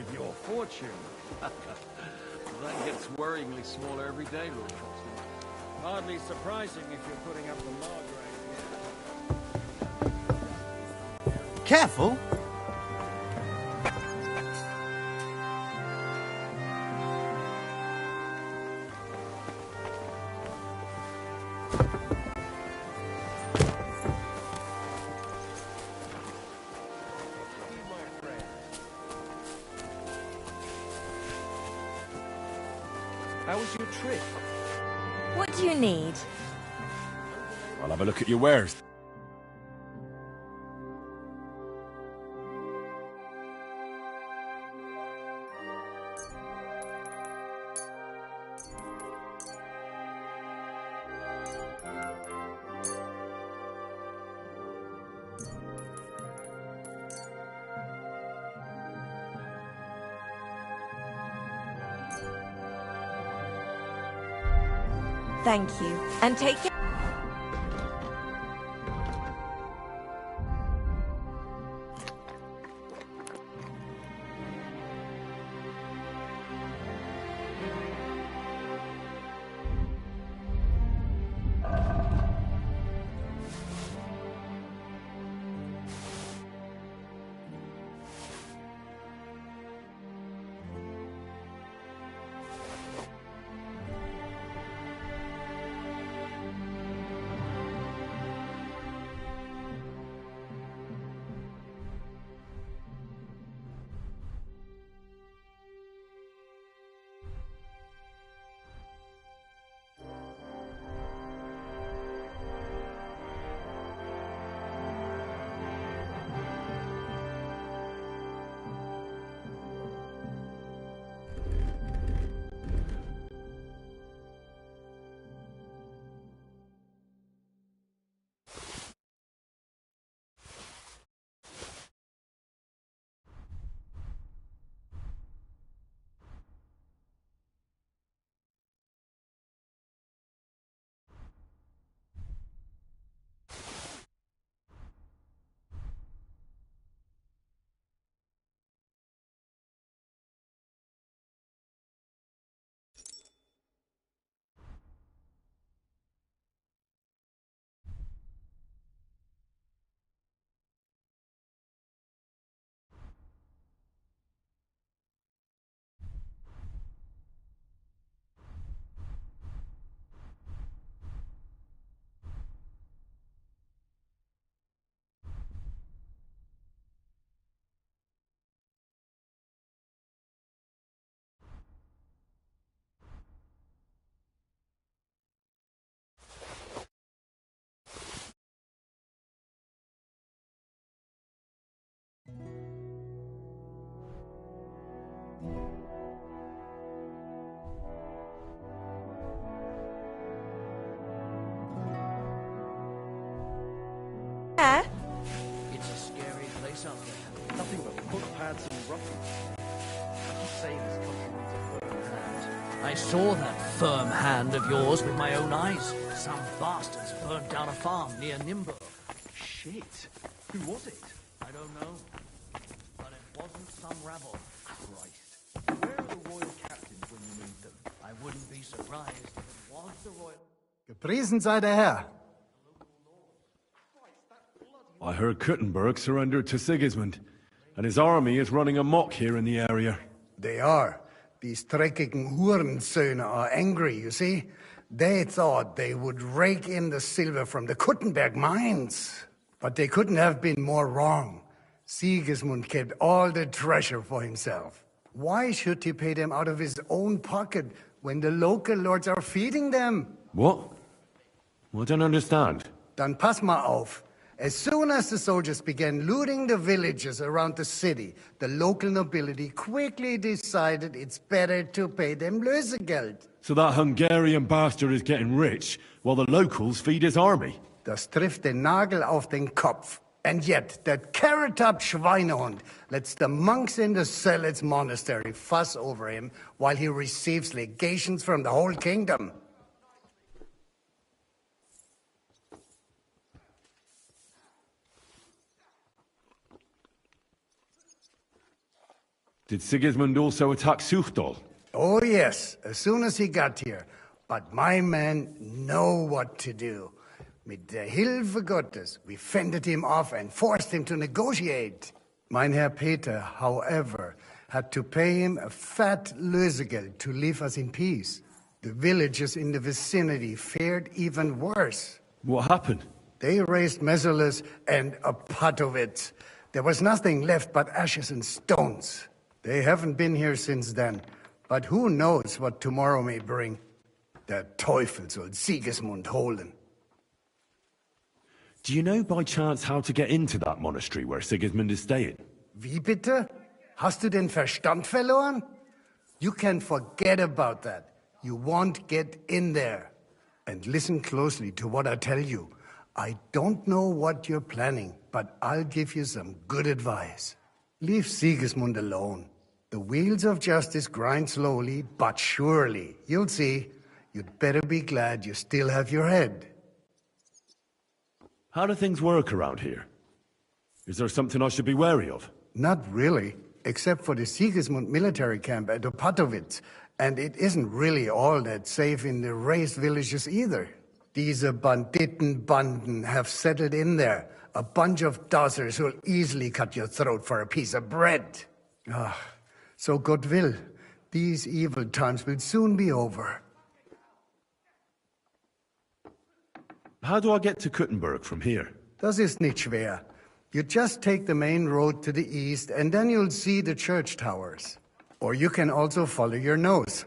with your fortune. That gets worryingly smaller every day, Lord Croxton. Hardly surprising if you're putting up the Margrave. Careful! How was your trip? What do you need? I'll have a look at your wares. Thank you. And take care. It's a scary place out there. Nothing but footpaths and ruffians. You say this countryman's a firm hand. I saw that firm hand of yours with my own eyes. Some bastards burnt down a farm near Nimbo. Shit. Who was it? I don't know. But it wasn't some rabble. Christ. Where are the royal captains when you need them? I wouldn't be surprised if it was the royal... Gepriesen sei der Herr. I heard Kuttenberg surrendered to Sigismund, and his army is running amok here in the area. They are. These dreckigen Hurensöhne are angry, you see? They thought they would rake in the silver from the Kuttenberg mines. But they couldn't have been more wrong. Sigismund kept all the treasure for himself. Why should he pay them out of his own pocket when the local lords are feeding them? What? I don't understand. Dann pass mal auf. As soon as the soldiers began looting the villages around the city, the local nobility quickly decided it's better to pay them Lösegeld. So that Hungarian bastard is getting rich, while the locals feed his army? Das trifft den Nagel auf den Kopf. And yet, that carrot-top Schweinehund lets the monks in the Zealots monastery fuss over him while he receives legations from the whole kingdom. Did Sigismund also attack Suchdol? Oh, yes, as soon as he got here. But my men know what to do. Mit der Hilfe Gottes, we fended him off and forced him to negotiate. Mein Herr Peter, however, had to pay him a fat Lösegeld to leave us in peace. The villagers in the vicinity fared even worse. What happened? They raised Mezzoles and Opatovitz. There was nothing left but ashes and stones. They haven't been here since then, but who knows what tomorrow may bring. Der Teufel soll Sigismund holen. Do you know by chance how to get into that monastery where Sigismund is staying? Wie bitte? Hast du den Verstand verloren? You can forget about that. You won't get in there. And listen closely to what I tell you. I don't know what you're planning, but I'll give you some good advice. Leave Sigismund alone. The wheels of justice grind slowly, but surely. You'll see. You'd better be glad you still have your head. How do things work around here? Is there something I should be wary of? Not really, except for the Sigismund military camp at Opatovitz. And it isn't really all that safe in the raised villages either. Diese Banditenbanden have settled in there. A bunch of dossers who'll easily cut your throat for a piece of bread. So God will. These evil times will soon be over. How do I get to Kuttenberg from here? Das ist nicht schwer. You just take the main road to the east, and then you'll see the church towers. Or you can also follow your nose.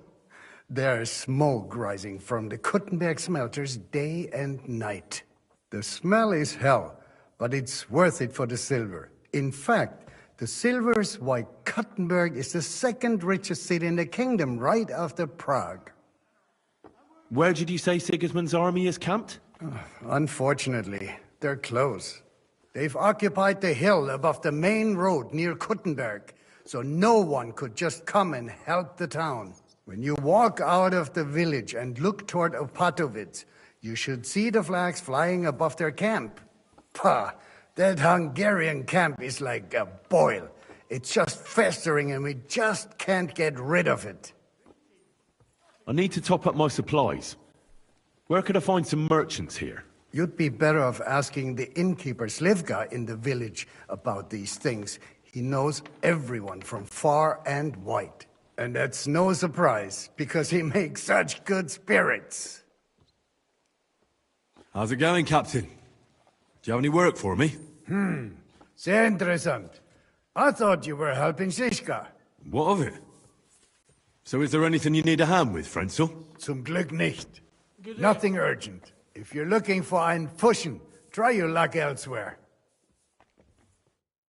There's smoke rising from the Kuttenberg smelters day and night. The smell is hell, but it's worth it for the silver. In fact, the silver's why Kuttenberg is the second richest city in the kingdom, right after Prague. Where did you say Sigismund's army is camped? Unfortunately, they're close. They've occupied the hill above the main road near Kuttenberg, so no one could just come and help the town. When you walk out of the village and look toward Opatovitz, you should see the flags flying above their camp. Pah, that Hungarian camp is like a boil. It's just festering and we just can't get rid of it. I need to top up my supplies. Where could I find some merchants here? You'd be better off asking the innkeeper Slivka in the village about these things. He knows everyone from far and wide. And that's no surprise, because he makes such good spirits. How's it going, Captain? Do you have any work for me? Sehr interessant. I thought you were helping Shishka. What of it? So is there anything you need a hand with, Frenzel? Zum Glück nicht. Nothing urgent. If you're looking for einen Pfuschen, try your luck elsewhere.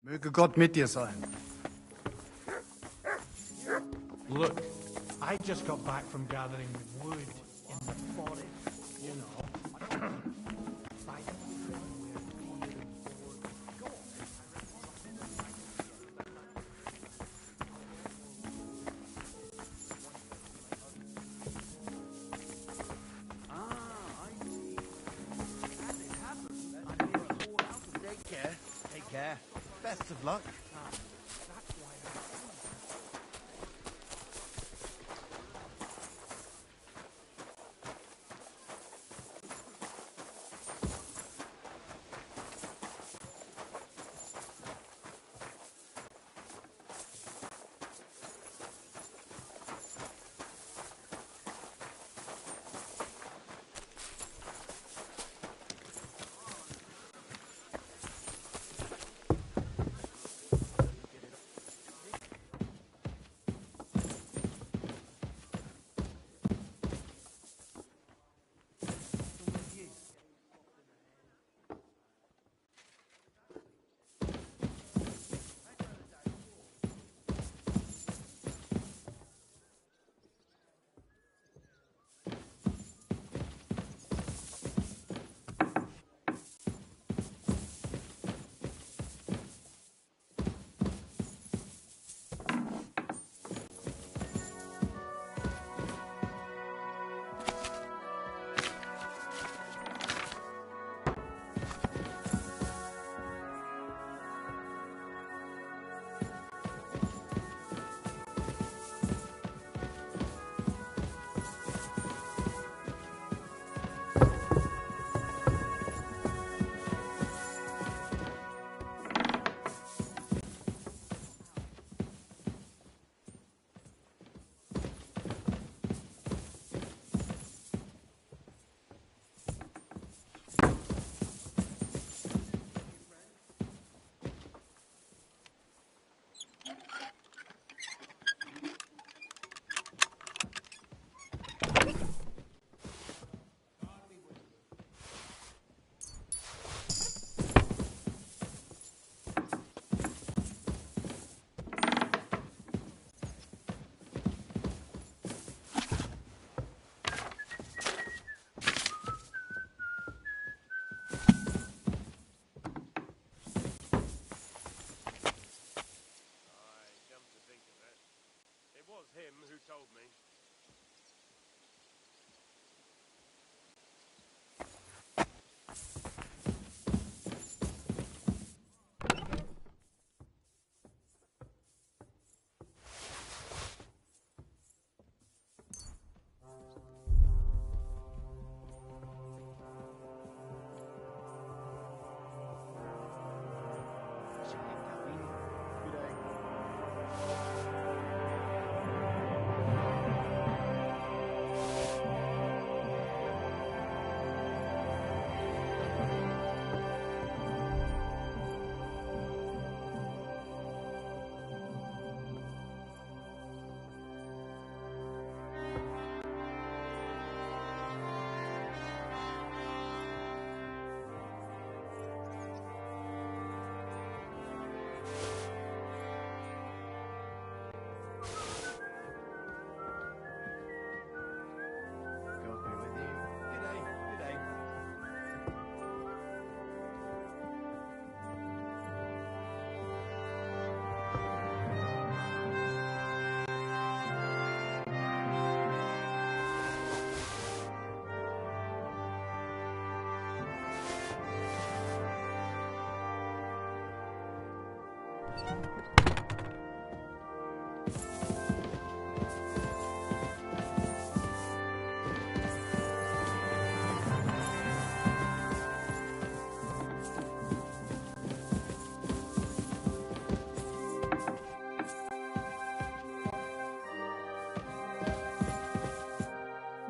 Möge Gott mit dir sein. Look, I just got back from gathering wood in the forest, you know. Take care. Best of luck.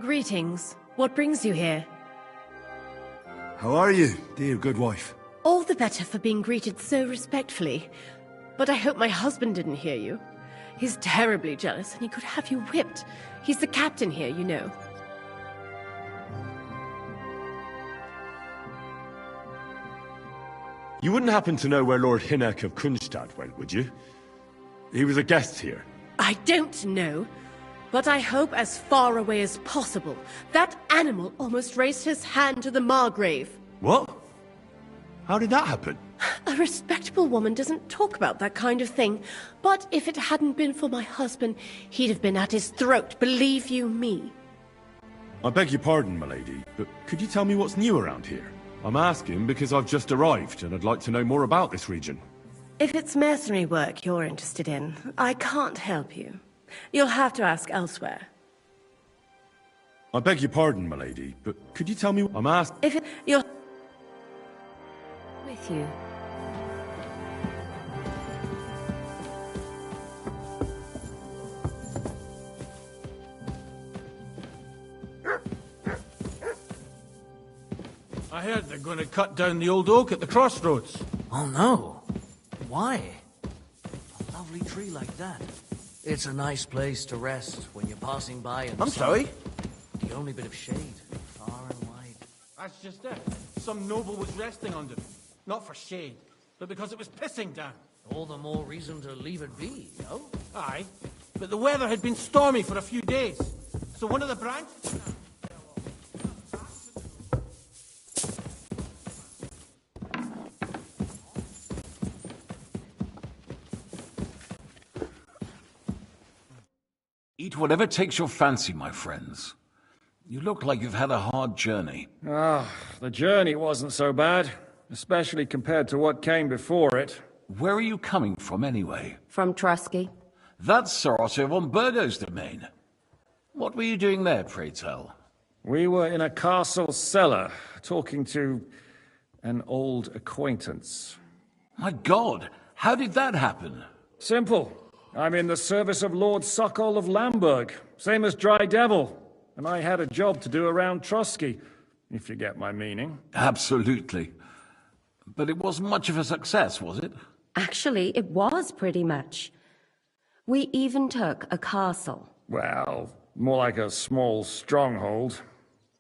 Greetings. What brings you here? How are you, dear good wife? All the better for being greeted so respectfully. But I hope my husband didn't hear you. He's terribly jealous and he could have you whipped. He's the captain here, you know. You wouldn't happen to know where Lord Hinnek of Kunstad went, would you? He was a guest here. I don't know, but I hope as far away as possible. That animal almost raised his hand to the Margrave. What? How did that happen? A respectable woman doesn't talk about that kind of thing. But if it hadn't been for my husband, he'd have been at his throat, believe you me. I beg your pardon, milady, but could you tell me what's new around here? I'm asking because I've just arrived, and I'd like to know more about this region. If it's mercenary work you're interested in, I can't help you. You'll have to ask elsewhere. I beg your pardon, milady, but could you tell me I'm asking? If you're with you. I heard they're going to cut down the old oak at the crossroads. Oh no. Why? A lovely tree like that. It's a nice place to rest when you're passing by and I'm sorry? The only bit of shade, far and wide. That's just it. Some noble was resting under it. Not for shade, but because it was pissing down. All the more reason to leave it be, no? Aye, but the weather had been stormy for a few days. So one of the branches... Eat whatever takes your fancy, my friends. You look like you've had a hard journey. The journey wasn't so bad, especially compared to what came before it. Where are you coming from, anyway? From Trusky. That's Sir Otto von Burgo's domain. What were you doing there, pray tell? We were in a castle cellar, talking to an old acquaintance. My God, how did that happen? Simple. I'm in the service of Lord Sokol of Lamberg, same as Dry Devil, and I had a job to do around Trusky, if you get my meaning. Absolutely. But it wasn't much of a success, was it? Actually, it was pretty much. We even took a castle. Well, more like a small stronghold.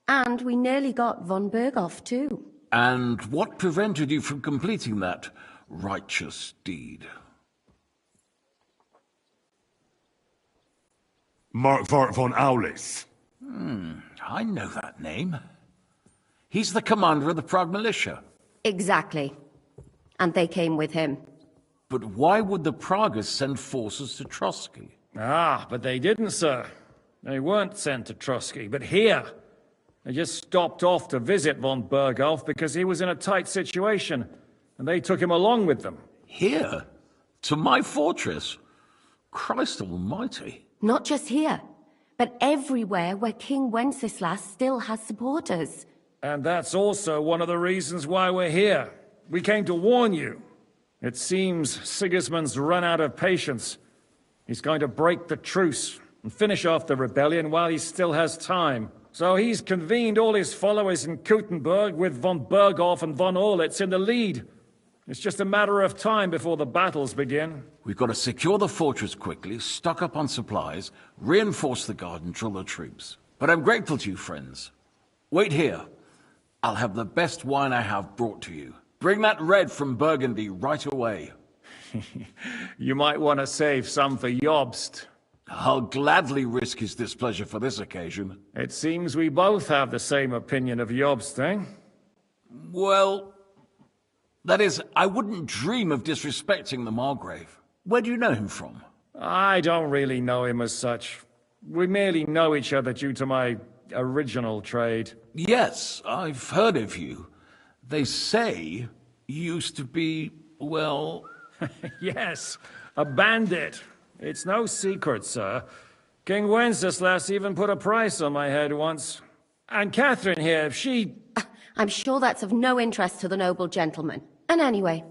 And we nearly got von Berghoff, too. And what prevented you from completing that righteous deed? Markvart von Aulis. I know that name. He's the commander of the Prague militia. Exactly. And they came with him. But why would the Praguers send forces to Trusky? But they didn't, sir. They weren't sent to Trusky, but here. They just stopped off to visit von Berghoff because he was in a tight situation, and they took him along with them. Here? To my fortress? Christ almighty. Not just here, but everywhere where King Wenceslas still has supporters. And that's also one of the reasons why we're here. We came to warn you. It seems Sigismund's run out of patience. He's going to break the truce and finish off the rebellion while he still has time. So he's convened all his followers in Kuttenberg with von Berghoff and von Orlitz in the lead. It's just a matter of time before the battles begin. We've got to secure the fortress quickly, stock up on supplies, reinforce the guard and drill the troops. But I'm grateful to you, friends. Wait here. I'll have the best wine I have brought to you. Bring that red from Burgundy right away. You might want to save some for Jobst. I'll gladly risk his displeasure for this occasion. It seems we both have the same opinion of Jobst, eh? Well, that is, I wouldn't dream of disrespecting the Margrave. Where do you know him from? I don't really know him as such. We merely know each other due to my original trade. Yes, I've heard of you. They say you used to be, well... Yes, a bandit. It's no secret, sir. King Wenceslas even put a price on my head once. And Catherine here, she... I'm sure that's of no interest to the noble gentleman. And anyway,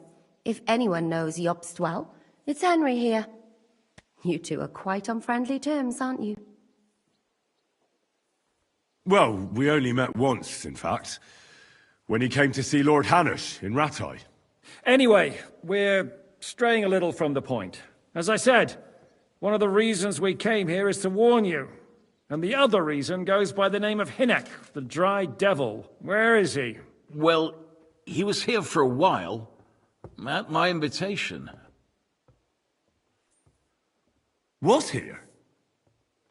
if anyone knows Jobst well, it's Henry here. You two are quite on friendly terms, aren't you? Well, we only met once, in fact. When he came to see Lord Hanush in Rattay. Anyway, we're straying a little from the point. As I said, one of the reasons we came here is to warn you. And the other reason goes by the name of Hynek, the Dry Devil. Where is he? Well, he was here for a while, at my invitation. Was here?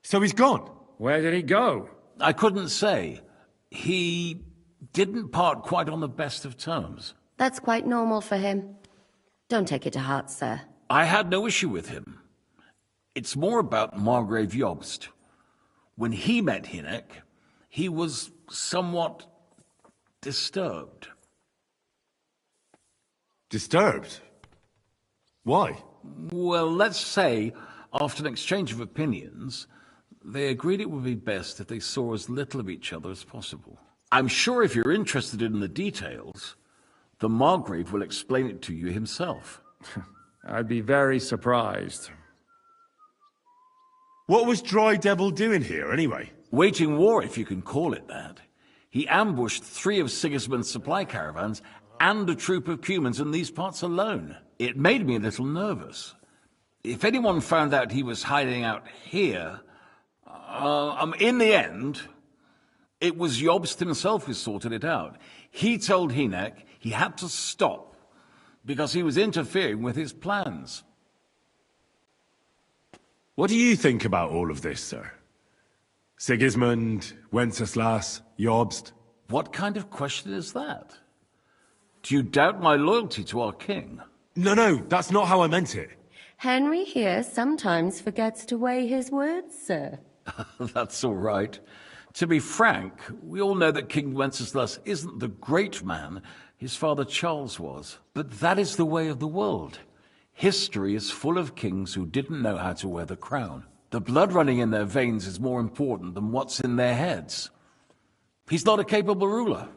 So he's gone? Where did he go? I couldn't say. He didn't part quite on the best of terms. That's quite normal for him. Don't take it to heart, sir. I had no issue with him. It's more about Margrave Jobst. When he met Hynek, he was somewhat disturbed. Disturbed? Why? Well, let's say, after an exchange of opinions, they agreed it would be best if they saw as little of each other as possible. I'm sure if you're interested in the details, the Margrave will explain it to you himself. I'd be very surprised. What was Dry Devil doing here, anyway? Waging war, if you can call it that. He ambushed 3 of Sigismund's supply caravans and a troop of Cumans in these parts alone. It made me a little nervous. If anyone found out he was hiding out here... in the end, it was Jobst himself who sorted it out. He told Hynek he had to stop because he was interfering with his plans. What do you think about all of this, sir? Sigismund, Wenceslas, Jobst? What kind of question is that? Do you doubt my loyalty to our king? No, that's not how I meant it. Henry here sometimes forgets to weigh his words, sir. That's all right. To be frank, we all know that King Wenceslas isn't the great man his father Charles was. But that is the way of the world. History is full of kings who didn't know how to wear the crown. The blood running in their veins is more important than what's in their heads. He's not a capable ruler.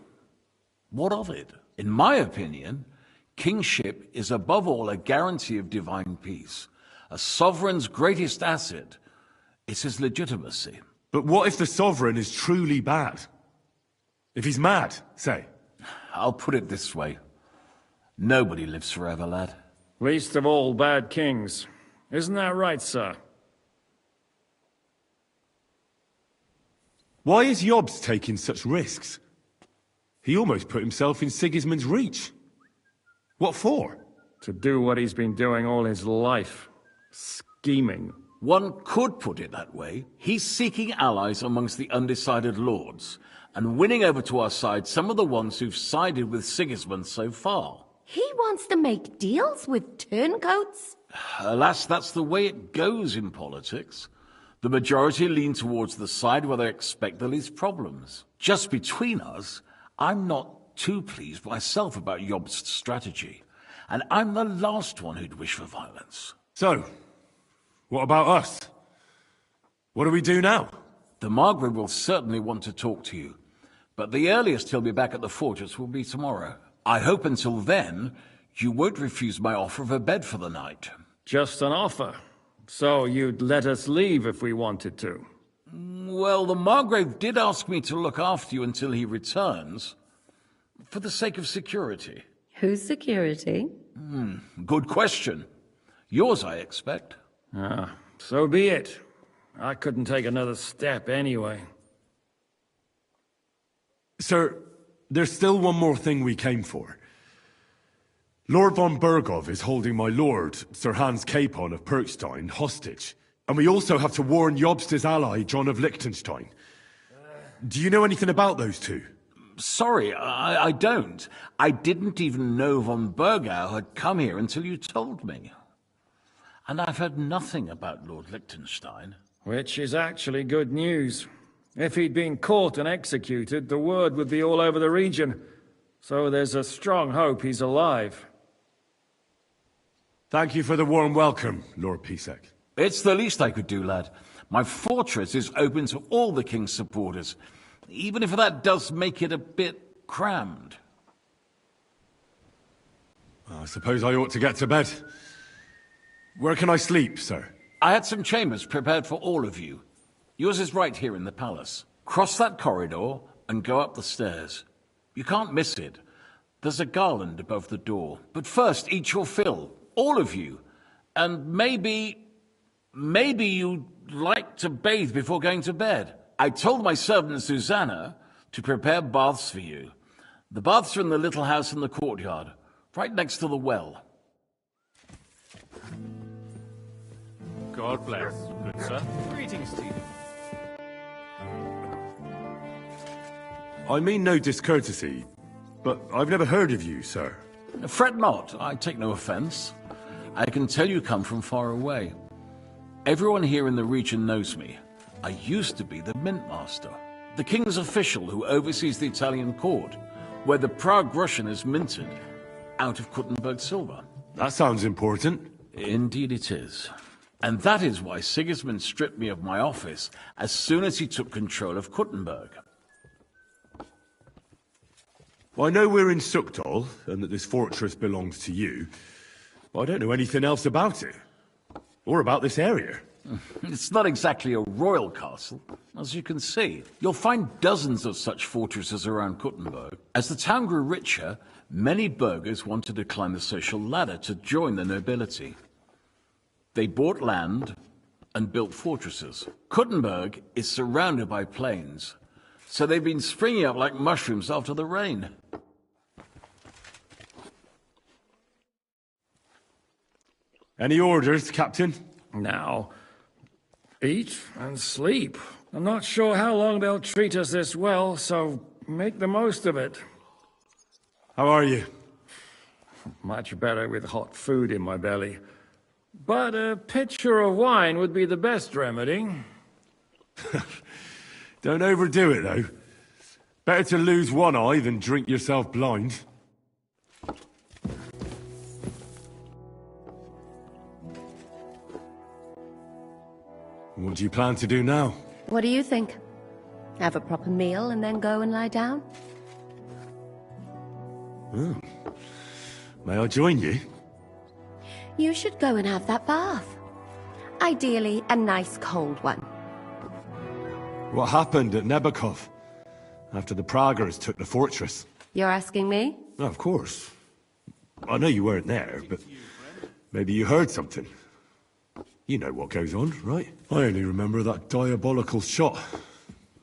What of it? In my opinion, kingship is above all a guarantee of divine peace. A sovereign's greatest asset is his legitimacy. But what if the sovereign is truly bad? If he's mad, say? I'll put it this way. Nobody lives forever, lad. Least of all bad kings. Isn't that right, sir? Why is Jobst taking such risks? He almost put himself in Sigismund's reach. What for? To do what he's been doing all his life. Scheming. One could put it that way. He's seeking allies amongst the undecided lords, and winning over to our side some of the ones who've sided with Sigismund so far. He wants to make deals with turncoats? Alas, that's the way it goes in politics. The majority lean towards the side where they expect the least problems. Just between us, I'm not too pleased myself about Jobst's strategy, and I'm the last one who'd wish for violence. So, what about us? What do we do now? The Margrave will certainly want to talk to you, but the earliest he'll be back at the fortress will be tomorrow. I hope until then, you won't refuse my offer of a bed for the night. Just an offer. So you'd let us leave if we wanted to? Well, the Margrave did ask me to look after you until he returns, for the sake of security. Whose security? Good question. Yours, I expect. So be it. I couldn't take another step anyway. Sir, there's still one more thing we came for. Lord von Bergov is holding my lord, Sir Hans Capon of Perkstein, hostage. And we also have to warn Jobst's ally, John of Liechtenstein. Do you know anything about those two? Sorry, I don't. I didn't even know von Bergau had come here until you told me. And I've heard nothing about Lord Liechtenstein. Which is actually good news. If he'd been caught and executed, the word would be all over the region. So there's a strong hope he's alive. Thank you for the warm welcome, Lord Pisek. It's the least I could do, lad. My fortress is open to all the king's supporters, even if that does make it a bit crammed. I suppose I ought to get to bed. Where can I sleep, sir? I had some chambers prepared for all of you. Yours is right here in the palace. Cross that corridor and go up the stairs. You can't miss it. There's a garland above the door. But first, eat your fill. All of you. And maybe you'd like to bathe before going to bed. I told my servant Susanna to prepare baths for you. The baths are in the little house in the courtyard, right next to the well. God bless, good sir. Greetings to you. I mean no discourtesy, but I've never heard of you, sir. Fret not, I take no offense. I can tell you come from far away. Everyone here in the region knows me. I used to be the mint master, the king's official who oversees the Italian court, where the Prague Russian is minted out of Kuttenberg silver. That sounds important. Indeed it is. And that is why Sigismund stripped me of my office as soon as he took control of Kuttenberg. I know we're in Sukdal, and that this fortress belongs to you, but I don't know anything else about it. Or about this area. It's not exactly a royal castle, as you can see. You'll find dozens of such fortresses around Kuttenberg. As the town grew richer, many burghers wanted to climb the social ladder to join the nobility. They bought land and built fortresses. Kuttenberg is surrounded by plains, so they've been springing up like mushrooms after the rain. Any orders, Captain? Now, eat and sleep. I'm not sure how long they'll treat us this well, so make the most of it. How are you? Much better with hot food in my belly. But a pitcher of wine would be the best remedy. Don't overdo it, though. Better to lose one eye than drink yourself blind. What do you plan to do now? What do you think? Have a proper meal and then go and lie down? Oh. May I join you? You should go and have that bath. Ideally, a nice cold one. What happened at Nebakov after the Praguers took the fortress? You're asking me? Oh, of course. I know you weren't there, but maybe you heard something. You know what goes on, right? I only remember that diabolical shot.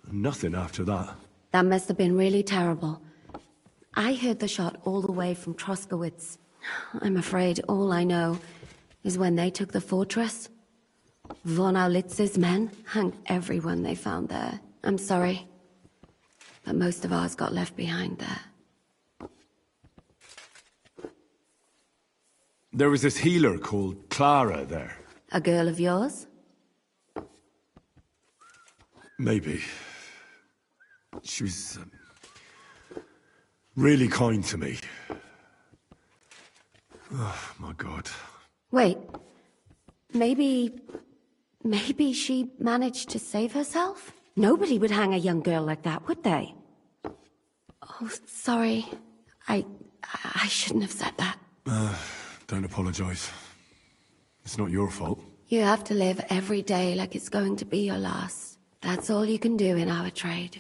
Nothing after that. That must have been really terrible. I heard the shot all the way from Troskowitz. I'm afraid all I know is when they took the fortress, von Aulitz's men hanged everyone they found there. I'm sorry, but most of ours got left behind there. There was this healer called Clara there. A girl of yours? Maybe. She was really kind to me. Oh, my God. Wait. Maybe she managed to save herself? Nobody would hang a young girl like that, would they? Oh, sorry. I shouldn't have said that. Don't apologize. It's not your fault. You have to live every day like it's going to be your last. That's all you can do in our trade.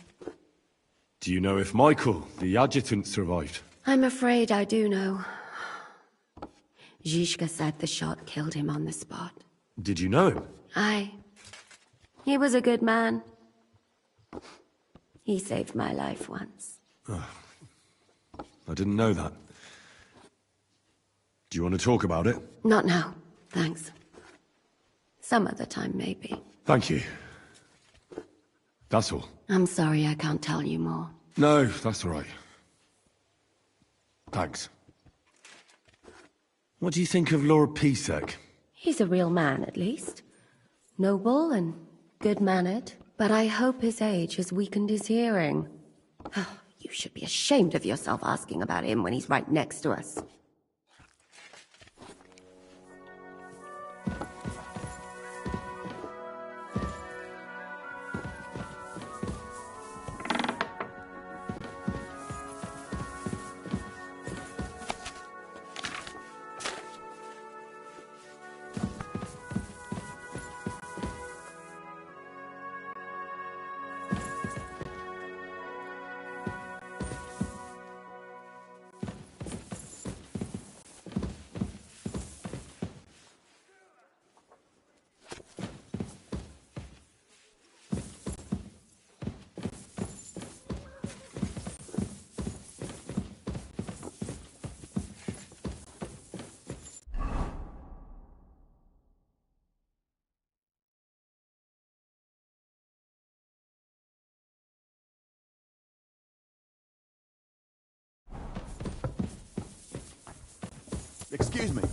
Do you know if Michael, the adjutant, survived? I'm afraid I do know. Zhishka said the shot killed him on the spot. Did you know him? Aye. He was a good man. He saved my life once. Oh, I didn't know that. Do you want to talk about it? Not now, thanks. Some other time, maybe. Thank you. That's all. I'm sorry I can't tell you more. No, that's all right. Thanks. What do you think of Lord Pisek? He's a real man, at least. Noble and good-mannered. But I hope his age has weakened his hearing. Oh, you should be ashamed of yourself asking about him when he's right next to us. Excuse me.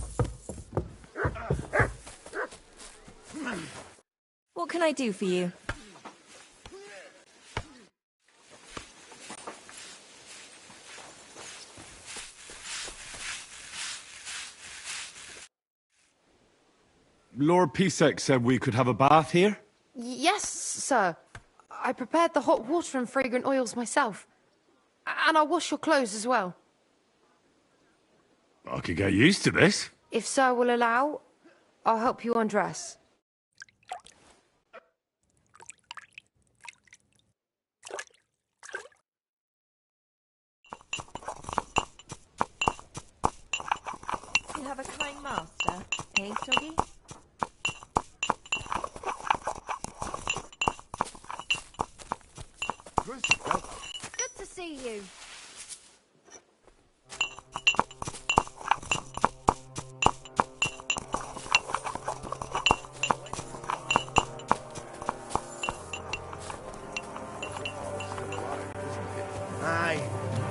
What can I do for you? Lord Pisek said we could have a bath here? Yes, sir. I prepared the hot water and fragrant oils myself. And I'll wash your clothes as well. I could get used to this. If sir will allow, I'll help you undress. You have a kind master, eh, Stoggy? Good to see you. Aye,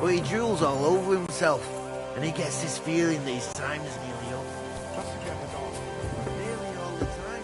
but he drools all over himself, and he gets this feeling that his time is nearly up. Nearly all the time.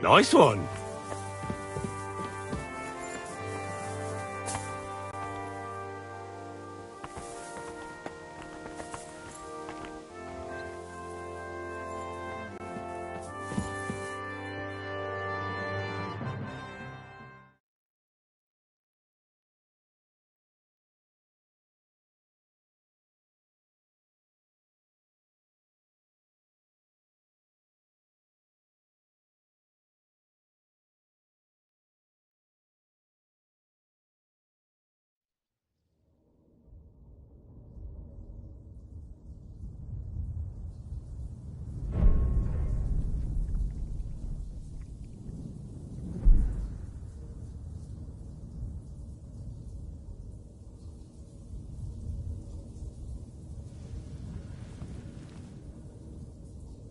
Nice one.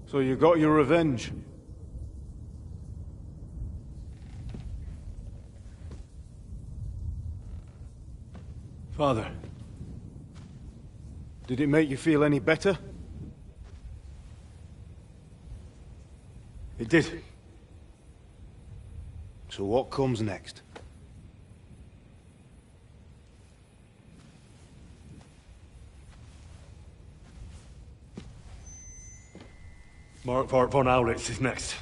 So you got your revenge? Father, did it make you feel any better? It did. So what comes next? Mark von Aulitz is next.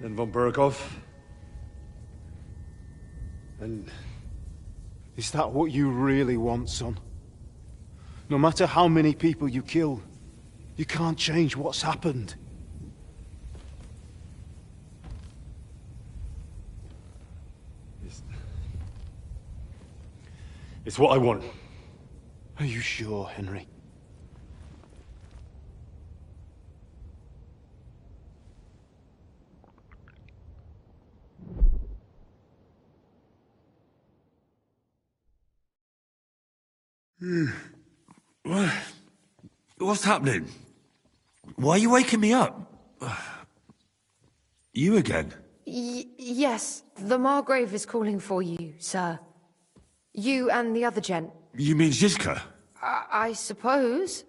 Then von Berghoff. And is that what you really want, son? No matter how many people you kill, you can't change what's happened. It's what I want. Are you sure, Henry? What's happening? Why are you waking me up? You again? Yes, the Margrave is calling for you, sir. You and the other gent. You mean Ziska? I suppose.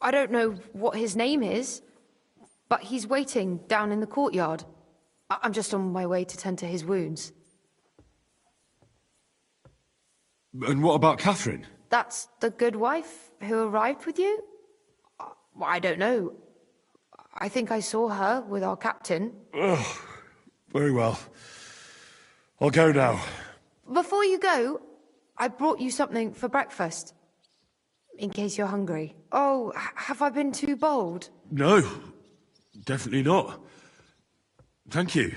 I don't know what his name is, but he's waiting down in the courtyard. I'm just on my way to tend to his wounds. And what about Catherine? That's the good wife who arrived with you? I don't know. I think I saw her with our captain. Oh, very well. I'll go now. Before you go, I brought you something for breakfast. In case you're hungry. Oh, have I been too bold? No. Definitely not. Thank you.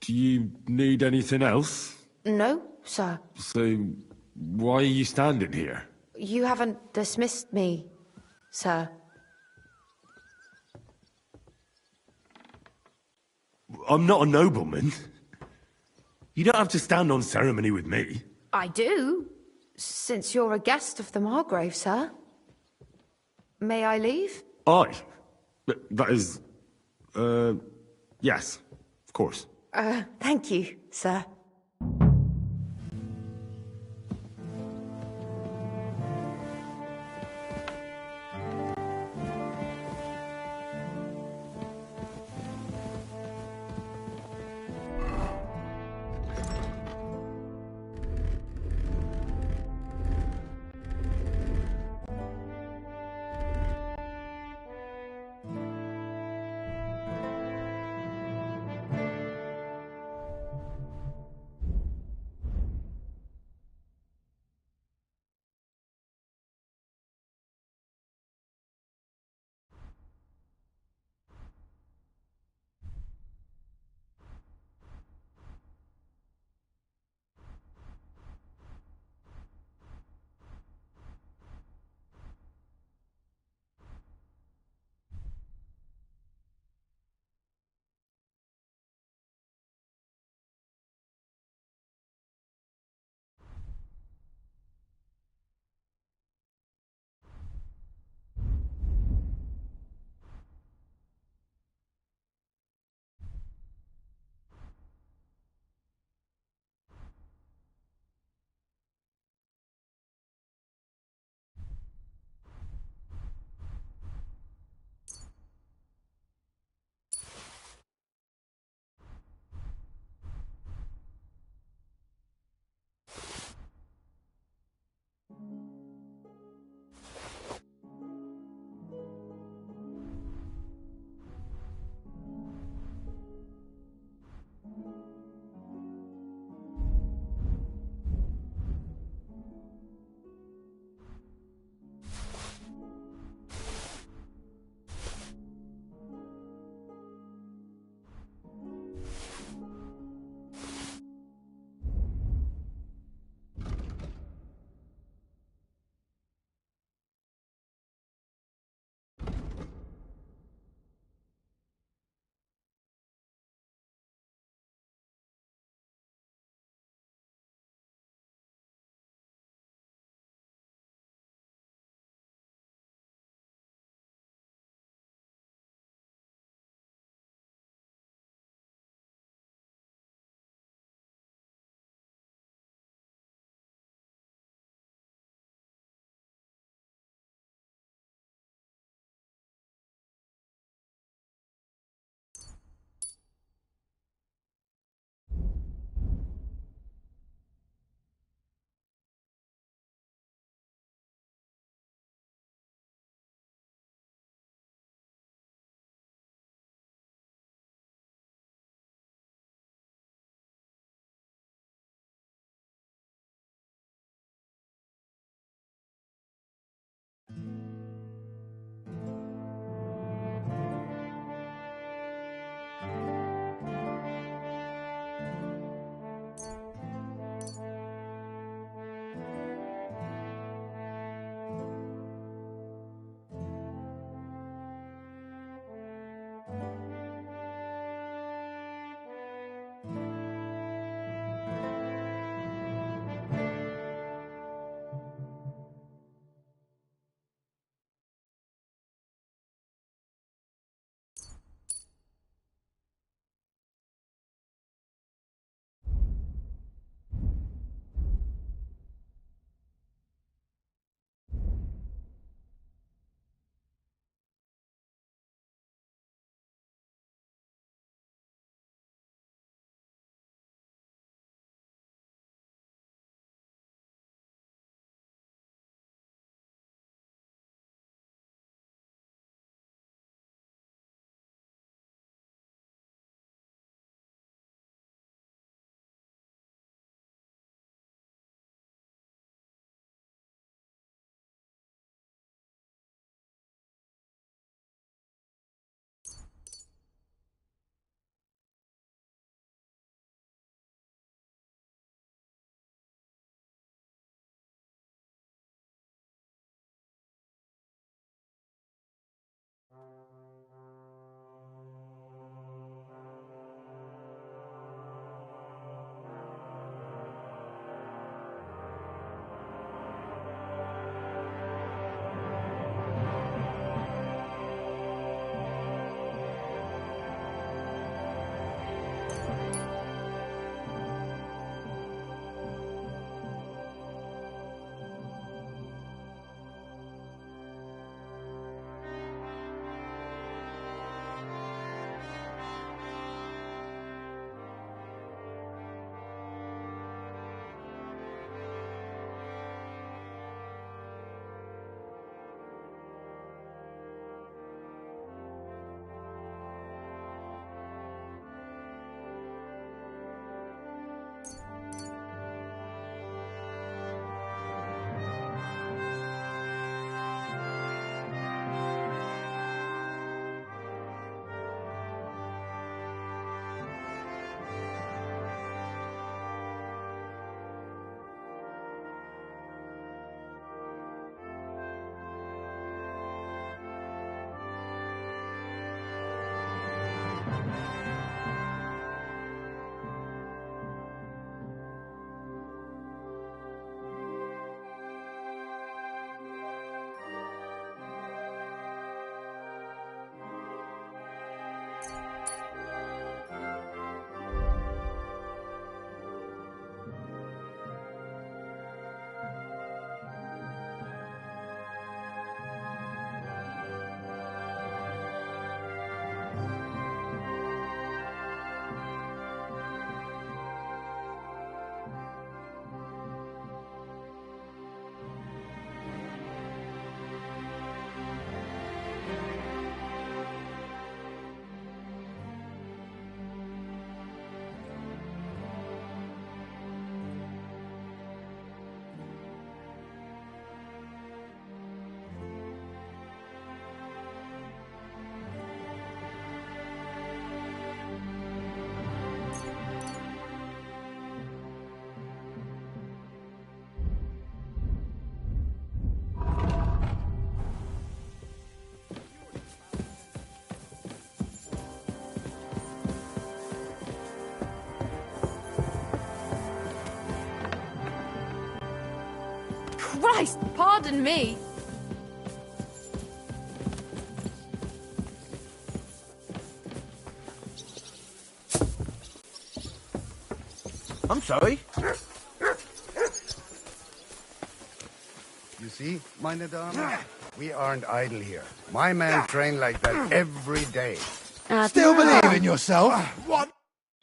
Do you need anything else? No, sir. So, why are you standing here? You haven't dismissed me, sir. I'm not a nobleman. You don't have to stand on ceremony with me. I do, since you're a guest of the Margrave, sir. May I leave? Aye. That is... yes, of course. Thank you, sir. Christ, pardon me. I'm sorry. You see, meine Dame? We aren't idle here. My men train like that every day. Still believe in yourself? What?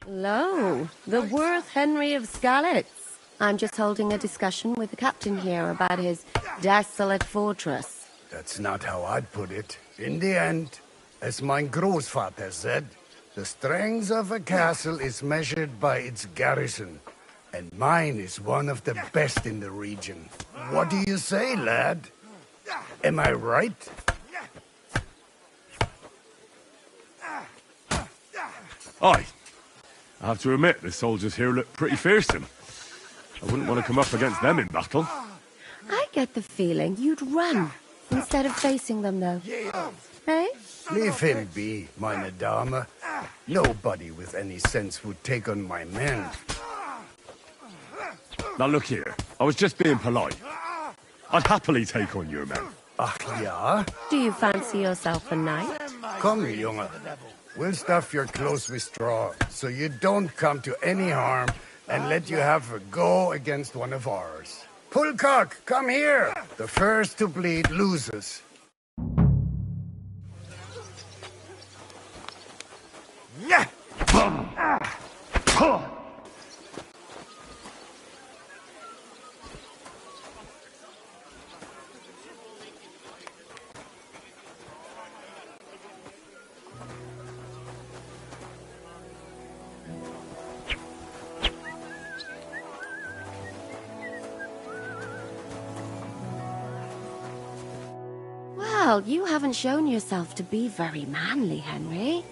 Lo, the Worth Henry of Skalitz. I'm just holding a discussion with the captain here about his desolate fortress. That's not how I'd put it. In the end, as mein Großvater said, the strength of a castle is measured by its garrison. And mine is one of the best in the region. What do you say, lad? Am I right? Aye. I have to admit, the soldiers here look pretty fearsome. I wouldn't want to come up against them in battle. I get the feeling you'd run instead of facing them, though. Hey? Leave him be, meine Dame. Nobody with any sense would take on my men. Now look here, I was just being polite. I'd happily take on your men. Ach ja? Do you fancy yourself a knight? Come, Junge. We'll stuff your clothes with straw, so you don't come to any harm, and let you have a go against one of ours. Pulcock, come here! The first to bleed loses. Well, you haven't shown yourself to be very manly, Henry.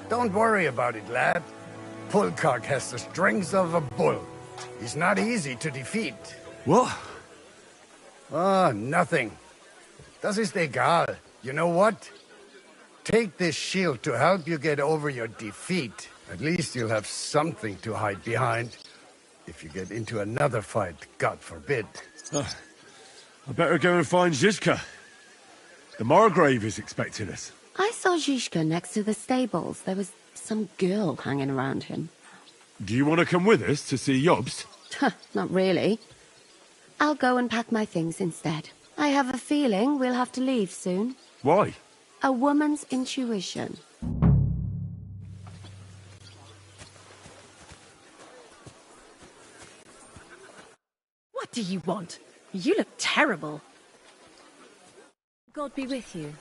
Don't worry about it, lad. Pulcock has the strength of a bull. He's not easy to defeat. What? Ah, nothing. Das ist egal. You know what? Take this shield to help you get over your defeat. At least you'll have something to hide behind. If you get into another fight, God forbid. I better go and find Zizka. The Margrave is expecting us. I saw Zizka next to the stables. There was some girl hanging around him. Do you want to come with us to see Jobst? Not really. I'll go and pack my things instead. I have a feeling we'll have to leave soon. Why? A woman's intuition. What do you want? You look terrible. God be with you.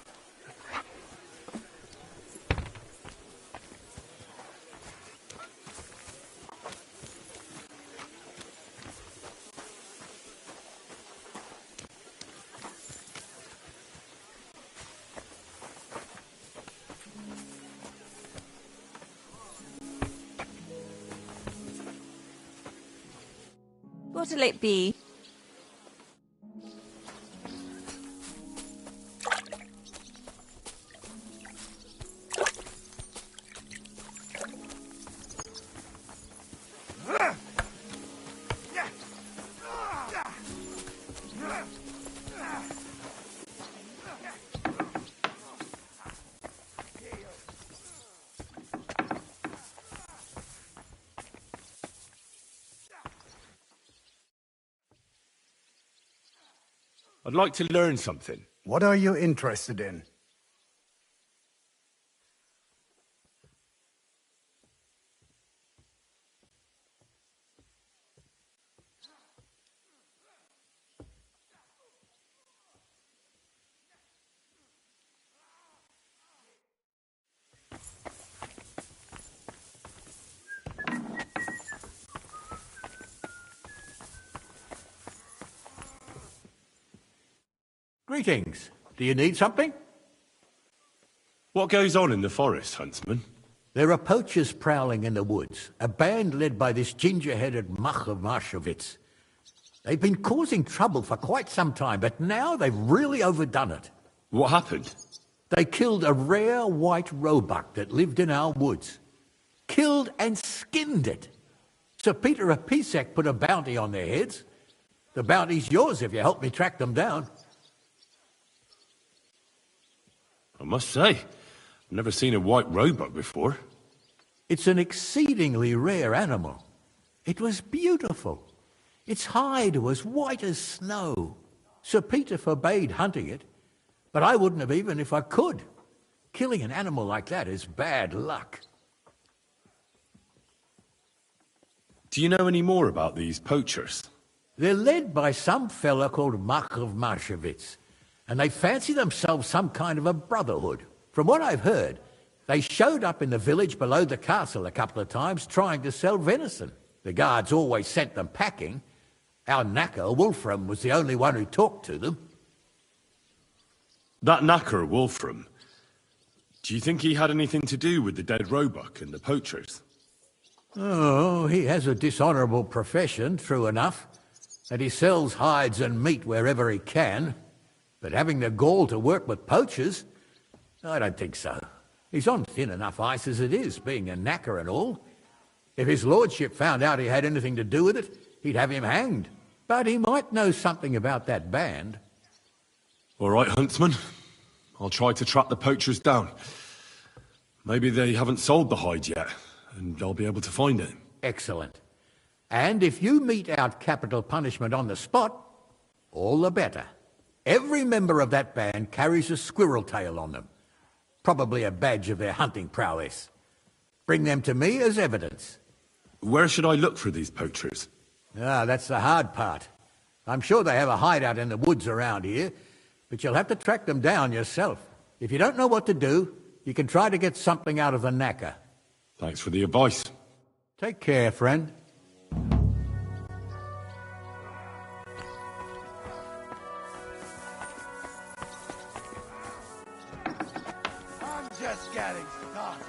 What'll it be? I'd like to learn something. What are you interested in? Greetings. Do you need something? What goes on in the forest, Huntsman? There are poachers prowling in the woods, a band led by this ginger-headed Mach of Marshowitz. They've been causing trouble for quite some time, but now they've really overdone it. What happened? They killed a rare white roebuck that lived in our woods. Killed and skinned it. Sir Peter of Pisek put a bounty on their heads. The bounty's yours if you help me track them down. I must say, I've never seen a white roebuck before. It's an exceedingly rare animal. It was beautiful. Its hide was white as snow. Sir Peter forbade hunting it, but I wouldn't have even if I could. Killing an animal like that is bad luck. Do you know any more about these poachers? They're led by some fella called Mach of Marshowitz, and they fancy themselves some kind of a brotherhood. From what I've heard, they showed up in the village below the castle a couple of times trying to sell venison. The guards always sent them packing. Our knacker, Wolfram, was the only one who talked to them. That knacker, Wolfram, do you think he had anything to do with the dead roebuck and the poachers? Oh, he has a dishonourable profession, true enough, and he sells hides and meat wherever he can. But having the gall to work with poachers, I don't think so. He's on thin enough ice as it is, being a knacker and all. If his lordship found out he had anything to do with it, he'd have him hanged. But he might know something about that band. All right, huntsman. I'll try to track the poachers down. Maybe they haven't sold the hide yet, and I'll be able to find it. Excellent. And if you mete out capital punishment on the spot, all the better. Every member of that band carries a squirrel tail on them. Probably a badge of their hunting prowess. Bring them to me as evidence. Where should I look for these poachers? Ah, that's the hard part. I'm sure they have a hideout in the woods around here, but you'll have to track them down yourself. If you don't know what to do, you can try to get something out of the knacker. Thanks for the advice. Take care, friend. I'm just getting started.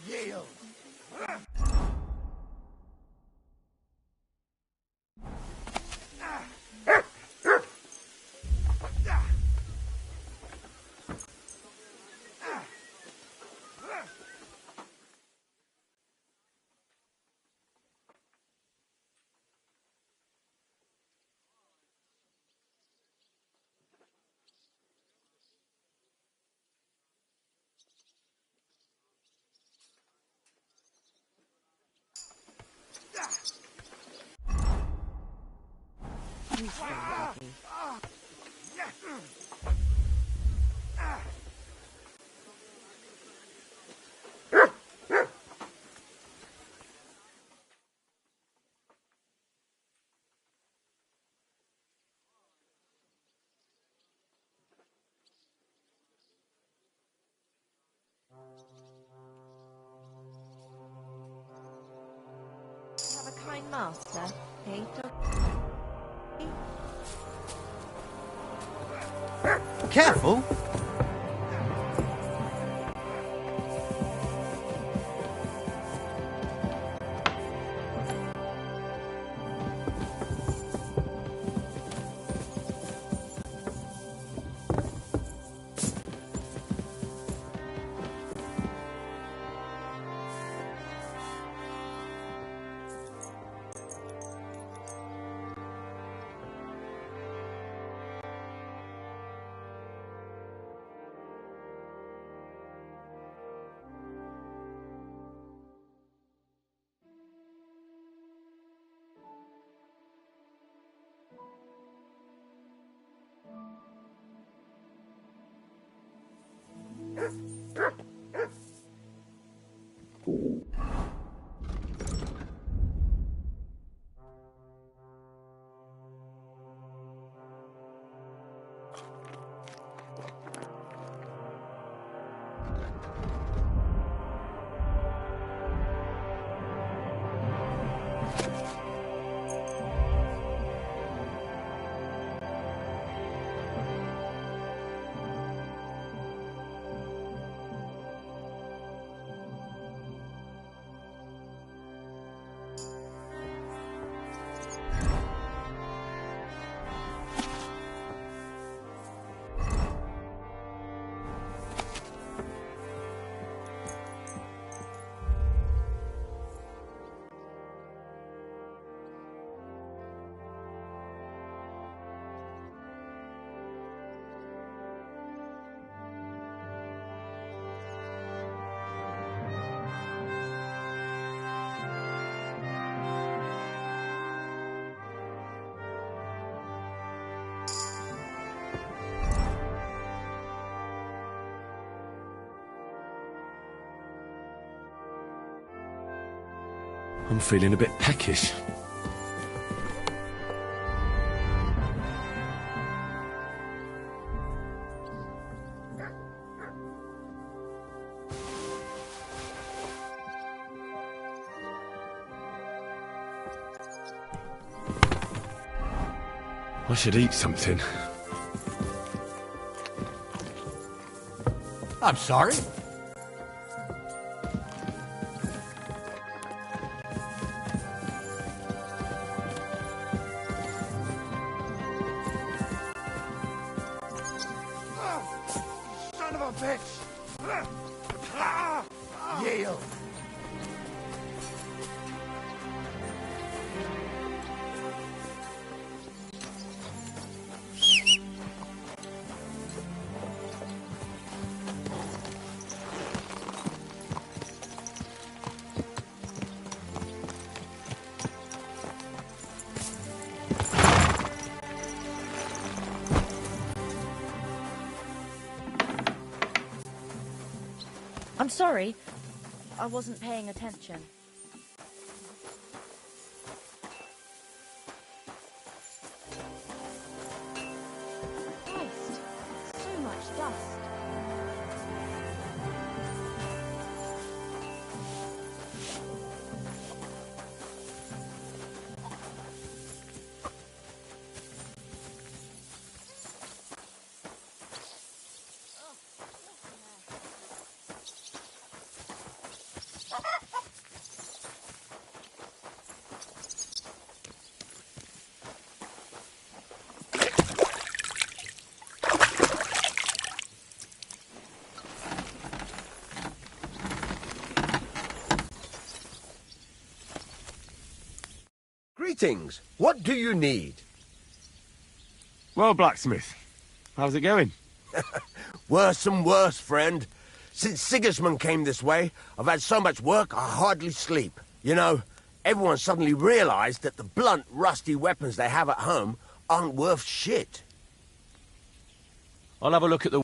Yield. You have a kind master, eh, dog? Careful! I'm feeling a bit peckish. I should eat something. I'm sorry. Son of a bitch! Yield! I'm sorry. I wasn't paying attention. Christ, so much dust. Greetings. What do you need? Well, blacksmith, how's it going? Worse and worse, friend. Since Sigismund came this way, I've had so much work I hardly sleep. You know, everyone suddenly realized that the blunt, rusty weapons they have at home aren't worth shit. I'll have a look at the...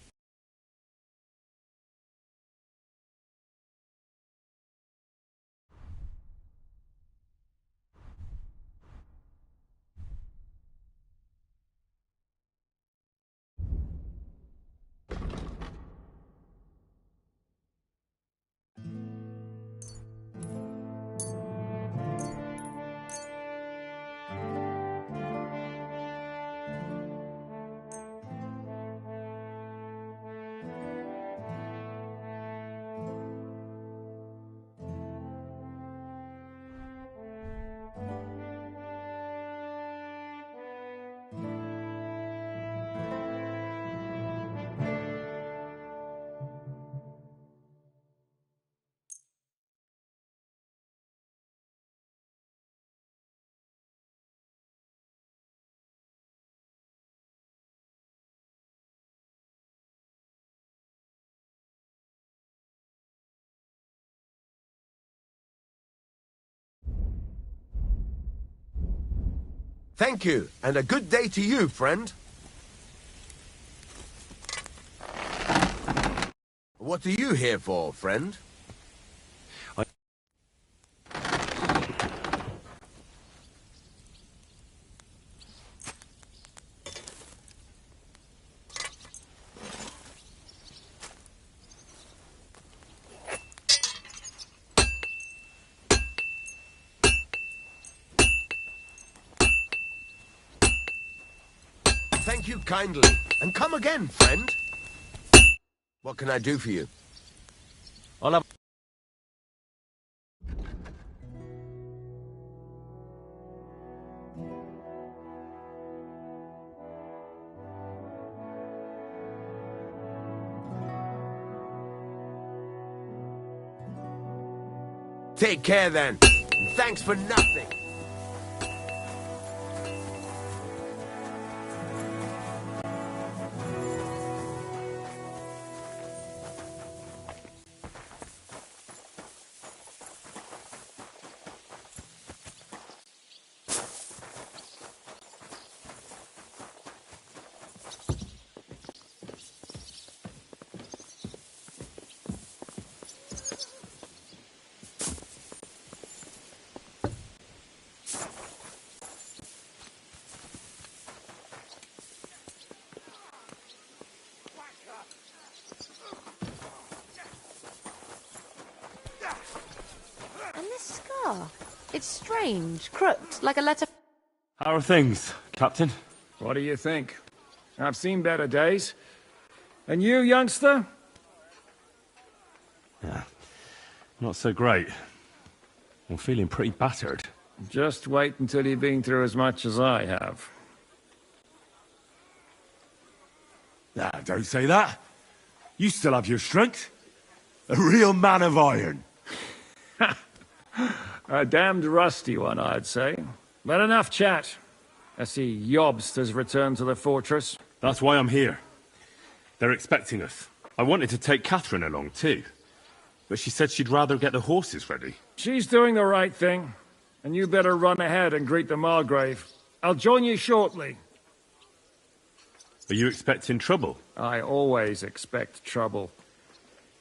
Thank you, and a good day to you, friend. What are you here for, friend? Thank you kindly, and come again, friend. What can I do for you? I'll have... Take care then, and thanks for nothing. scar. It's strange, crooked, like a letter. How are things, Captain? What do you think? I've seen better days. And you, youngster? Yeah, not so great. I'm feeling pretty battered. Just wait until you've been through as much as I have. Ah, don't say that. You still have your strength. A real man of iron. A damned rusty one, I'd say. But enough chat. I see Jobst has returned to the fortress. That's why I'm here. They're expecting us. I wanted to take Catherine along too, but she said she'd rather get the horses ready. She's doing the right thing, and you better run ahead and greet the Margrave. I'll join you shortly. Are you expecting trouble? I always expect trouble.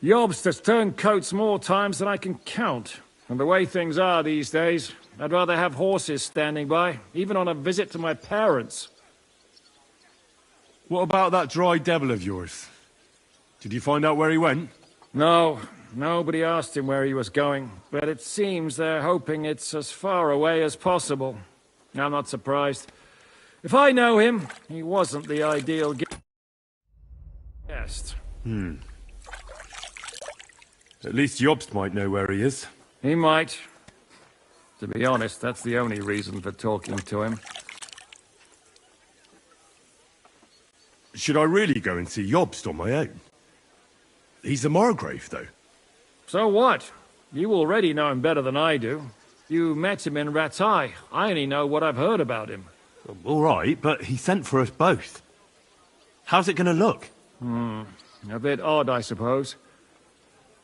Jobst has turned coats more times than I can count. And the way things are these days, I'd rather have horses standing by, even on a visit to my parents. What about that dry devil of yours? Did you find out where he went? No, nobody asked him where he was going, but it seems they're hoping it's as far away as possible. I'm not surprised. If I know him, he wasn't the ideal guest. At least Jobst might know where he is. He might. To be honest, that's the only reason for talking to him. Should I really go and see Jobst on my own? He's a Margrave, though. So what? You already know him better than I do. You met him in Rattay. I only know what I've heard about him. All right, but he sent for us both. How's it going to look? A bit odd, I suppose.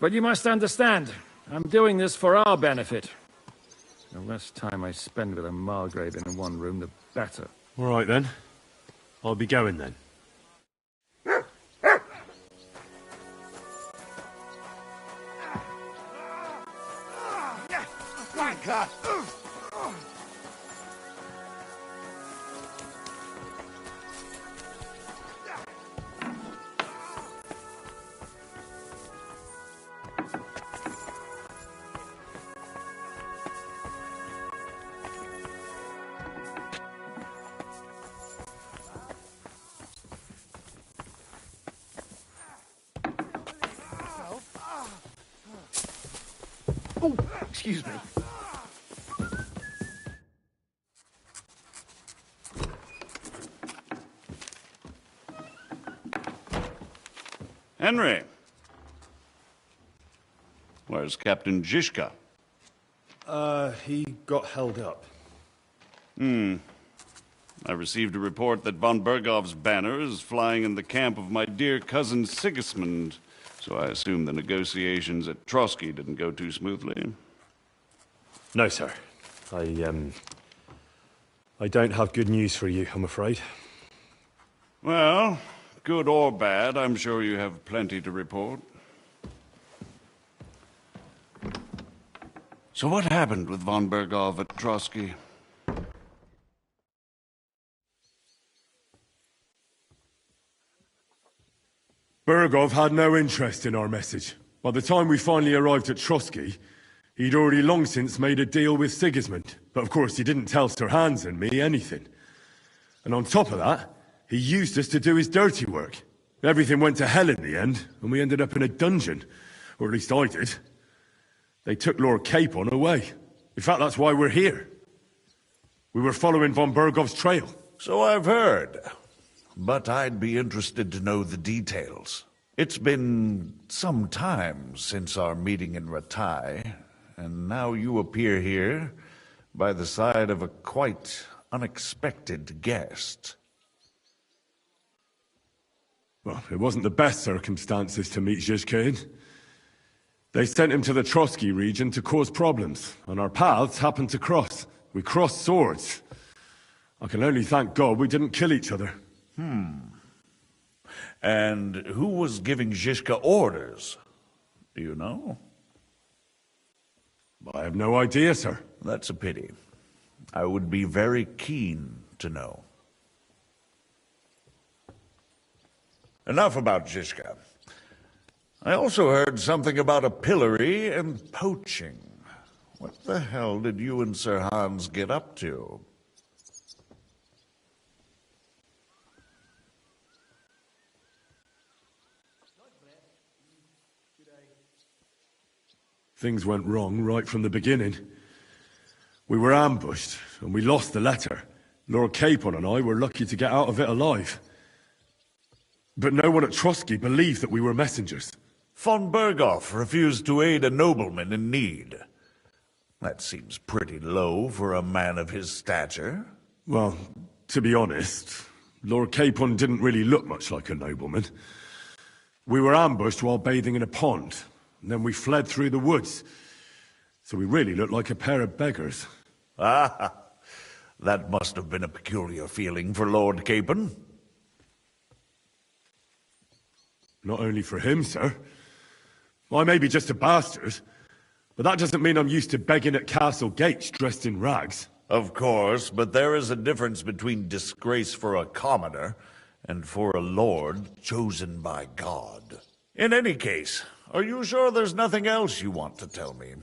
But you must understand, I'm doing this for our benefit. The less time I spend with a Margrave in one room, the better. All right, then. I'll be going, then. Oh, excuse me. Henry. Where's Captain Zizka? He got held up. I received a report that von Bergov's banner is flying in the camp of my dear cousin Sigismund, so I assume the negotiations at Trotsky didn't go too smoothly. No, sir. I don't have good news for you, I'm afraid. Well, good or bad, I'm sure you have plenty to report. So what happened with von Bergov at Trotsky? Bergov had no interest in our message. By the time we finally arrived at Trotsky, he'd already long since made a deal with Sigismund. But of course he didn't tell Sir Hans and me anything. And on top of that, he used us to do his dirty work. Everything went to hell in the end, and we ended up in a dungeon. Or at least I did. They took Lord Capon away. In fact, that's why we're here. We were following von Bergov's trail. So I've heard. But I'd be interested to know the details. It's been some time since our meeting in Rattay, and now you appear here by the side of a quite unexpected guest. Well, it wasn't the best circumstances to meet Zizka in. They sent him to the Trotsky region to cause problems, and our paths happened to cross. We crossed swords. I can only thank God we didn't kill each other. And who was giving Zizka orders? Do you know? I have no idea, sir. That's a pity. I would be very keen to know. Enough about Zizka. I also heard something about a pillory and poaching. What the hell did you and Sir Hans get up to? Things went wrong right from the beginning. We were ambushed, and we lost the letter. Lord Capon and I were lucky to get out of it alive. But no one at Trotsky believed that we were messengers. Von Berghoff refused to aid a nobleman in need. That seems pretty low for a man of his stature. Well, to be honest, Lord Capon didn't really look much like a nobleman. We were ambushed while bathing in a pond, and then we fled through the woods. So we really looked like a pair of beggars. Ah, that must have been a peculiar feeling for Lord Capon. Not only for him, sir. I may be just a bastard, but that doesn't mean I'm used to begging at castle gates dressed in rags. Of course, but there is a difference between disgrace for a commoner and for a lord chosen by God. In any case, are you sure there's nothing else you want to tell me?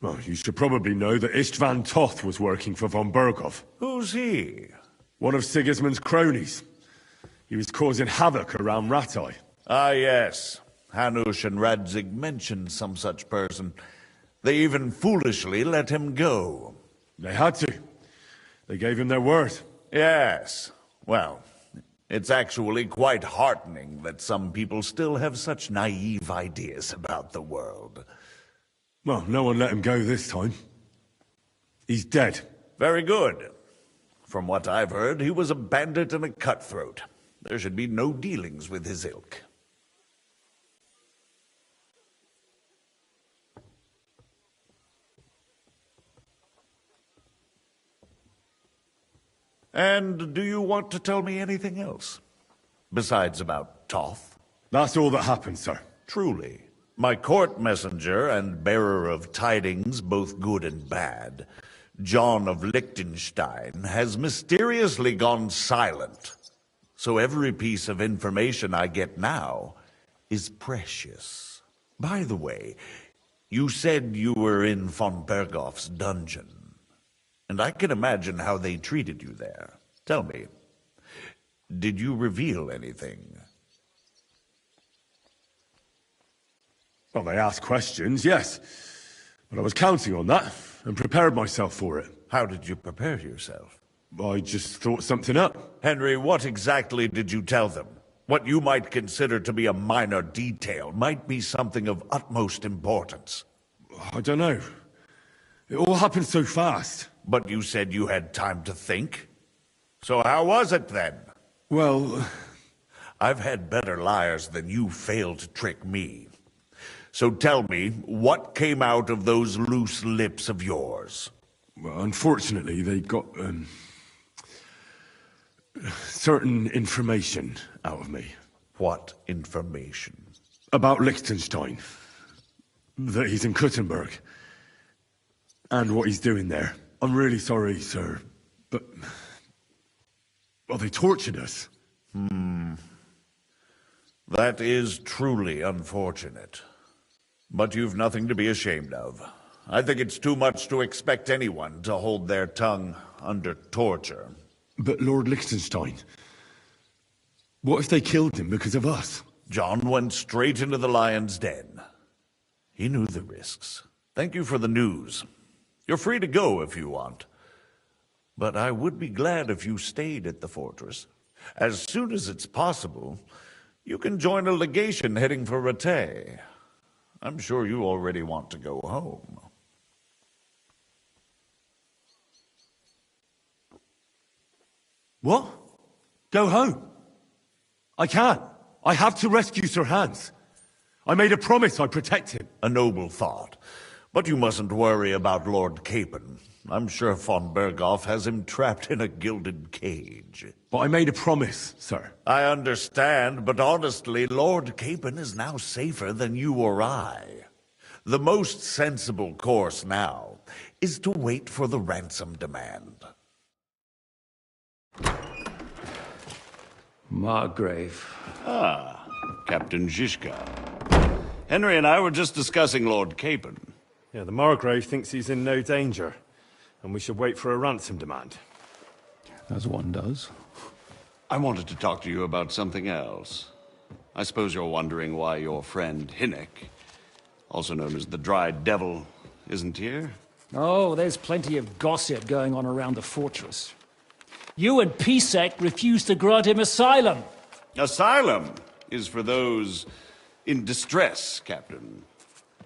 Well, you should probably know that Istvan Toth was working for von Berghoff. Who's he? One of Sigismund's cronies. He was causing havoc around Rattay. Ah, yes. Hanush and Radzig mentioned some such person. They even foolishly let him go. They had to. They gave him their word. Yes. Well, it's actually quite heartening that some people still have such naive ideas about the world. Well, no one let him go this time. He's dead. Very good. From what I've heard, he was a bandit and a cutthroat. There should be no dealings with his ilk. And do you want to tell me anything else? Besides about Toth? That's all that happened, sir. Truly. My court messenger and bearer of tidings, both good and bad, John of Liechtenstein, has mysteriously gone silent. So every piece of information I get now is precious. By the way, you said you were in von Berghoff's dungeon. And I can imagine how they treated you there. Tell me, did you reveal anything? Well, they asked questions, yes. But I was counting on that, and prepared myself for it. How did you prepare yourself? I just thought something up. Henry, what exactly did you tell them? What you might consider to be a minor detail might be something of utmost importance. I don't know. It all happened so fast. But you said you had time to think. So how was it then? Well, I've had better liars than you failed to trick me. So tell me, what came out of those loose lips of yours? Well, unfortunately, they got certain information out of me. What information? About Liechtenstein. That he's in Kuttenberg. And what he's doing there. I'm really sorry, sir, but... well, they tortured us. That is truly unfortunate. But you've nothing to be ashamed of. I think it's too much to expect anyone to hold their tongue under torture. But Lord Liechtenstein... what if they killed him because of us? John went straight into the lion's den. He knew the risks. Thank you for the news. You're free to go if you want. But I would be glad if you stayed at the fortress. As soon as it's possible, you can join a legation heading for Rattay. I'm sure you already want to go home. What? Go home? I can't. I have to rescue Sir Hans. I made a promise I'd protect him. A noble thought. But you mustn't worry about Lord Capon. I'm sure von Berghoff has him trapped in a gilded cage. But I made a promise, sir. I understand, but honestly, Lord Capon is now safer than you or I. The most sensible course now is to wait for the ransom demand. Margrave. Ah, Captain Zizka. Henry and I were just discussing Lord Capon. Yeah, the Margrave thinks he's in no danger, and we should wait for a ransom demand. As one does. I wanted to talk to you about something else. I suppose you're wondering why your friend Hynek, also known as the Dried Devil, isn't here? Oh, there's plenty of gossip going on around the fortress. You and Pisek refused to grant him asylum. Asylum is for those in distress, Captain.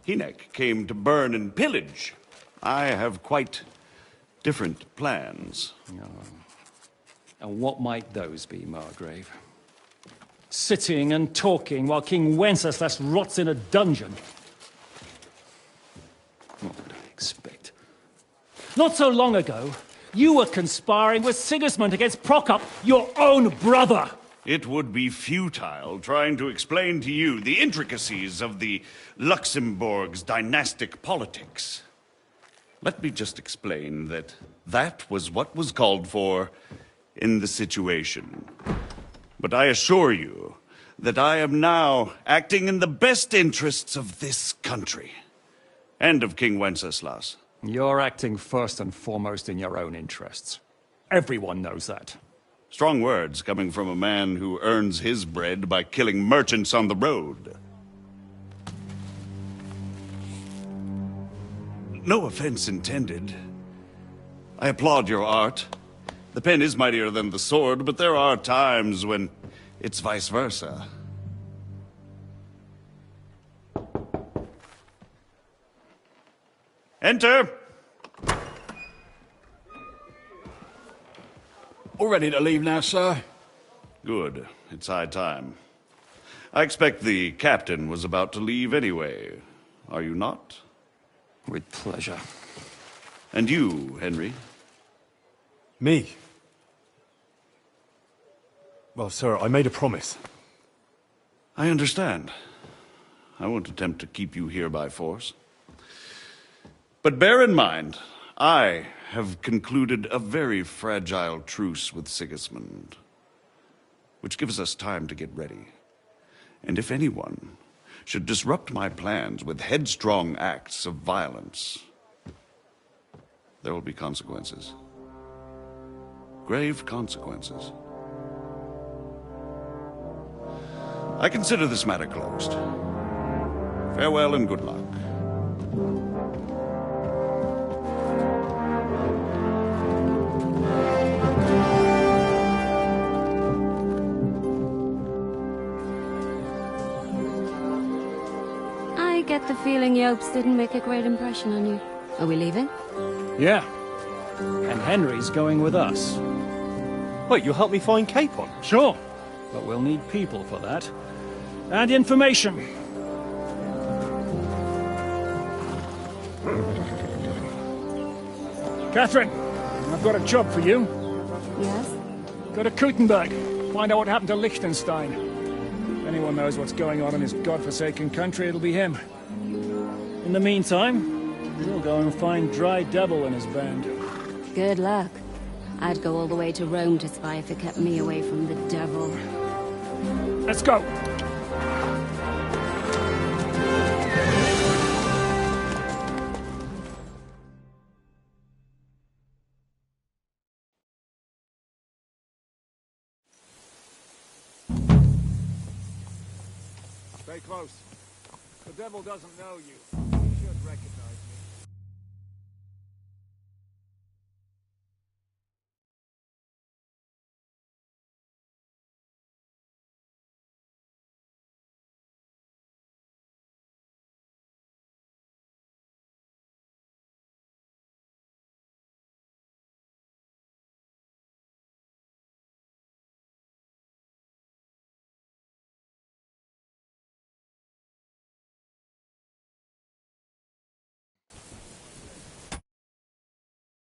Hynek came to burn and pillage. I have quite different plans. Oh. And what might those be, Margrave? Sitting and talking while King Wenceslas rots in a dungeon. What would I expect? Not so long ago, you were conspiring with Sigismund against Prokop, your own brother! It would be futile trying to explain to you the intricacies of the Luxembourg's dynastic politics. Let me just explain that that was what was called for in the situation. But I assure you that I am now acting in the best interests of this country and of King Wenceslas. You're acting first and foremost in your own interests. Everyone knows that. Strong words coming from a man who earns his bread by killing merchants on the road. No offense intended. I applaud your art. The pen is mightier than the sword, but there are times when it's vice versa. Enter! All ready to leave now, sir? Good. It's high time. I expect the captain was about to leave anyway. Are you not? With pleasure. And you, Henry? Me? Well, sir, I made a promise. I understand. I won't attempt to keep you here by force. But bear in mind, I have concluded a very fragile truce with Sigismund, which gives us time to get ready. And if anyone should disrupt my plans with headstrong acts of violence, there will be consequences. Grave consequences. I consider this matter closed. Farewell and good luck. I get the feeling Yopes didn't make a great impression on you. Are we leaving? Yeah. And Henry's going with us. Wait, you'll help me find Capon? Sure. But we'll need people for that. And information. Catherine, I've got a job for you. Yes? Go to Kuttenberg. Find out what happened to Liechtenstein. If anyone knows what's going on in his godforsaken country, it'll be him. In the meantime, we'll go and find Dry Devil and his band. Good luck. I'd go all the way to Rome to spy if it kept me away from the devil. Let's go! Stay close. The devil doesn't know you.